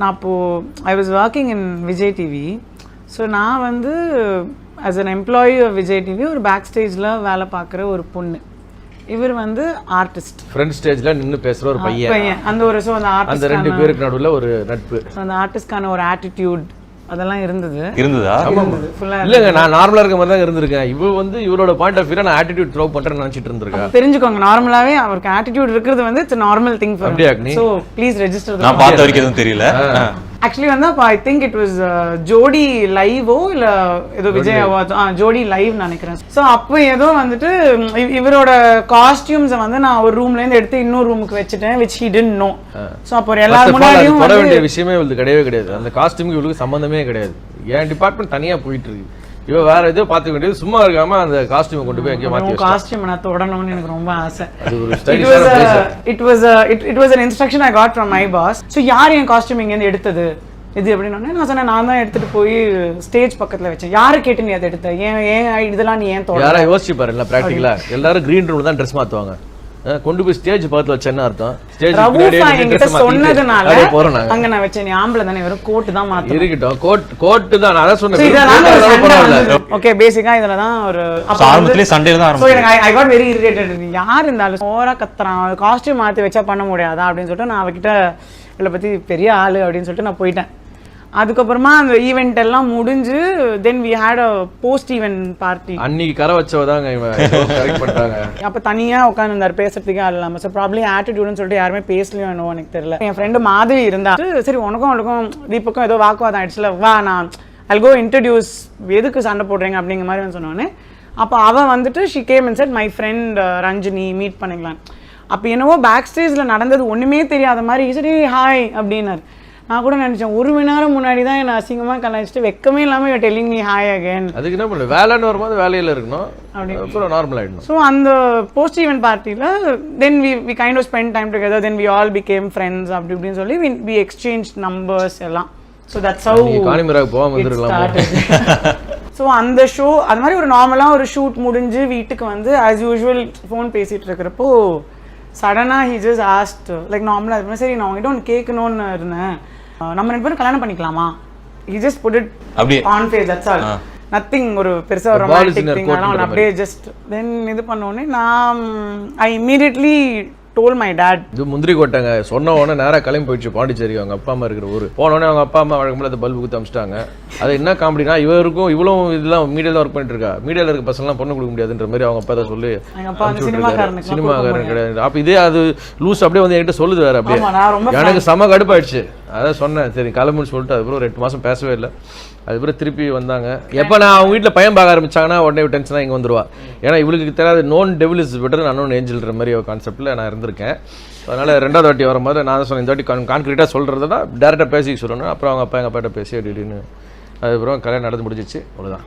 நான் அப்போது I was working in Vijay TV. So நான் வந்து as an employee of Vijay TV ஒரு பேக் ஸ்டேஜில் வேலை பார்க்குற ஒரு பொண்ணு. இவர் வந்து ஆர்டிஸ்ட். ஃப்ரண்ட் ஸ்டேஜ்ல நின்று பேசுகிற ஒரு பையன். அந்த ஒரு ஸோ அந்த அந்த ரெண்டு பேருக்கு நடுவில் ஒரு நட்பு. ஸோ அந்த ஆர்டிஸ்ட்கான ஒரு ஆட்டிடியூட் அதெல்லாம் இருந்ததா? இல்லைங்க, நான் நார்மலாக இருக்க மாதிரி தான் இருந்திருக்கேன். இவ வந்து இவரோட பாயிண்ட் ஆஃப் வியூல நான் ஆட்டிடியூட் த்ரோ பண்றேன்னு நினைச்சிட்டு இருந்திருக்கேன். தெரிஞ்சுக்கோங்க, நார்மலாவே அவருக்கு ஆட்டிடியூட் இருக்கிறது வந்து it's normal thing for him. So please register. நான் பார்த்த வரைக்கும் எதுவும் தெரியல. ஆக்சுவலி வந்து அப்போ ஐ திங்க் இட் வாஸ் ஜோடி லைவோ இல்ல ஏதோ விஜய் ஜோடி லைவ் நினைக்கிறேன். ஸோ அப்போ ஏதோ வந்துட்டு இவரோட காஸ்டியூம்ஸை வந்து நான் ஒரு ரூம்ல இருந்து எடுத்து இன்னொரு ரூமுக்கு வச்சுட்டேன், which he didn't know. So அப்போ எல்லாரும் முன்னாடியும் போட வேண்டிய விஷயமே இவளுக்கு கிடையவே கிடையாது. அந்த காஸ்டியூமுக்கு இவளுக்கு சம்பந்தமே கிடையாது. என் டிபார்ட்மெண்ட் தனியா போயிட்டு இருக்கு. இவ வேற ஏதோ பார்த்துக்க வேண்டியது, சும்மா இருக்காம அந்த காஸ்டியூமை கொண்டு போய் எங்கேயும் மாற்றி காஸ்டியூம் நான் தொடணும்னு எனக்கு ரொம்ப ஆசை. It was an instruction I got from my boss. So யார் என் காஸ்டியூம் இங்கேருந்து எடுத்தது இது அப்படின்னு நான் சொன்னேன், நான் தான் எடுத்துட்டு போய் ஸ்டேஜ் பக்கத்துல வச்சேன். யாரு கேட்டு நீ அதை எடுத்த, ஏன் இதெல்லாம் நீ ஏன் தோட? யாரா யோசிச்சு பாருங்களா ப்ராக்டிகலா. எல்லாரும் கிரீன் ரூம்ல தான் ட்ரெஸ் மாத்துவாங்க. கொண்டு போய் ஸ்டேஜ் பக்கத்துல வச்சேன்னு அர்த்தம். ஸ்டேஜ் சொன்னதுனால அங்க நான் வச்சேன். நீ ஆம்பளை தானே, வெறும் கோட் தான் மாத்த இருக்கட்டும். கோட் தான் நான் அதான் சொன்னேன். ஓகே, பேசிக்கா இதுல தான் ஒரு ஆரம்பத்திலே சண்டையில தான் ஆரம்பிச்சது. I got very irritated. யார் இருந்தாலும் ஓவரா கத்துறான், காஸ்டியூம் மாத்தி வச்சா பண்ண முடியாதா அப்படின்னு சொல்லிட்டு நான் அவகிட்ட இவளை பத்தி பெரிய ஆளு அப்படின்னு சொல்லிட்டு நான் போயிட்டேன். அதுக்கப்புறமா அந்த ஈவெண்ட் எல்லாம் முடிஞ்சு then we had a post event party. அன்னைக்கு கரை வச்சவதாங்க கரெக்ட் பண்ணிட்டாங்க. அப்போ தனியாக உட்காந்துருந்தார், பேசுறதுக்கே ஆள் இல்லாமல். ஸோ ப்ராப்ளம் ஆட்டிடியூட்னு சொல்லிட்டு யாருமே பேசலையோ என்னவோ எனக்கு தெரியல. என் ஃப்ரெண்டு மாதவி இருந்தா, சரி உனக்கும் அவளுக்கும் தீபக்கும் ஏதோ வாக்குவாதம் ஆயிடுச்சுல, வா நான் I'll go introduce, எதுக்கு சண்டை போடுறீங்க அப்படிங்கிற மாதிரி சொன்னோன்னே அப்போ அவள் வந்துட்டு she came and said my friend Ranjini meet பண்ணிக்கலாம். அப்போ என்னவோ பேக் ஸ்டேஜில் நடந்தது ஒன்றுமே தெரியாத மாதிரி சரி ஹாய் அப்படின்னாரு. நான் கூட நினைச்சேன் ஒரு மணி நேரம் முன்னாடி தான் என்ன அசிங்கமா கலாய்ச்சிட்டு வெக்கமே இல்லாம டெல்லிங் மீ ஹாய் அகைன். அதுக்கு என்ன பண்ணல, வேலைன்னு வரும்போது வேலையில இருக்கணும், அப்புறம் நார்மல் ஆயிடணும். ஸோ அந்த போஸ்ட் ஈவெண்ட் பார்ட்டியில் then we kind of spend time together, then we all became friends அப்படி இப்படின்னு சொல்லி வி எக்ஸ்சேஞ்ச் நம்பர்ஸ் எல்லாம். ஸோ தட்ஸ் ஹவ் காணிமராக்கு போகாம வந்துருக்கலாம். ஸோ அந்த ஷோ அது மாதிரி ஒரு நார்மலாக ஒரு ஷூட் முடிஞ்சு வீட்டுக்கு வந்து ஆஸ் யூஷுவல் ஃபோன் பேசிட்டு இருக்கிறப்போ சடனாக ஹி ஜஸ்ட் ஆஸ்ட் லைக் நார்மலாக சரி நான் உங்ககிட்ட ஒன்று கேட்கணும்னு இருந்தேன், நம்ம ரெண்டு பேரும் கல்யாணம் பண்ணிக்கலாமா? he just put it on face, that's all. nothing ஒரு பெருசா ஒரு romantic thing நான் அப்படியே just then இது பண்ணோனே நான் I immediately told my dad. இது முந்திரி கொட்டாங்க சொன்ன உடனே நேராக கிளம்பி போயிடுச்சு பாண்டிச்சேரி, அவங்க அப்பா அம்மா இருக்கிற ஊர். போனோடனே அவங்க அப்பா அம்மா வழக்கம்போல அந்த பல்பு குத்து அமிச்சிட்டாங்க. அது என்ன காமெடினா, இவருக்கும் இவ்வளவு இதெல்லாம் மீடியாவில் ஒர்க் பண்ணிட்டு இருக்கா, மீடியாவில் இருக்க பசங்களாம் பொண்ணு கொடுக்க முடியாதுன்ற மாதிரி அவங்க அப்பா தான் சொல்லி சினிமாக்காரன் கிடையாது. அப்போ இதே அது லூஸ் அப்படியே வந்து என்கிட்ட சொல்லுது வேற. அப்படியே எனக்கு செம கடுப்பாயிடுச்சு. அதான் சொன்னேன் சரி கிளம்புன்னு சொல்லிட்டு அதுக்கப்புறம் 2 மாதம் பேசவே இல்லை. அதுக்கப்புறம் திருப்பி வந்தாங்க. எப்போ நான் அவங்க வீட்டில் பையன் பார்க்க ஆரம்பிச்சாங்கன்னா உடனே டென்ஷனாக இங்கே வந்துடுவா. ஏன்னா இவளுக்கு தெரியாது known devil is better unknown ஏஞ்சல்ன்ற மாதிரி ஒரு கான்செப்டில் நான் இருந்திருக்கேன். அதனால் 2வது வாட்டி வரும்போது நான் தான் சொன்னேன் இந்த வாட்டி கான்க்ரீட்டாக சொல்கிறதா டேரெக்டாக பேசி சொல்லணும். அப்புறம் அவங்க அப்பா எங்கள் அப்பாட்ட பேசி அப்படின்னு அதுக்கப்புறம் கல்யாணம் நடந்து முடிஞ்சிச்சு. அவ்வளோதான்.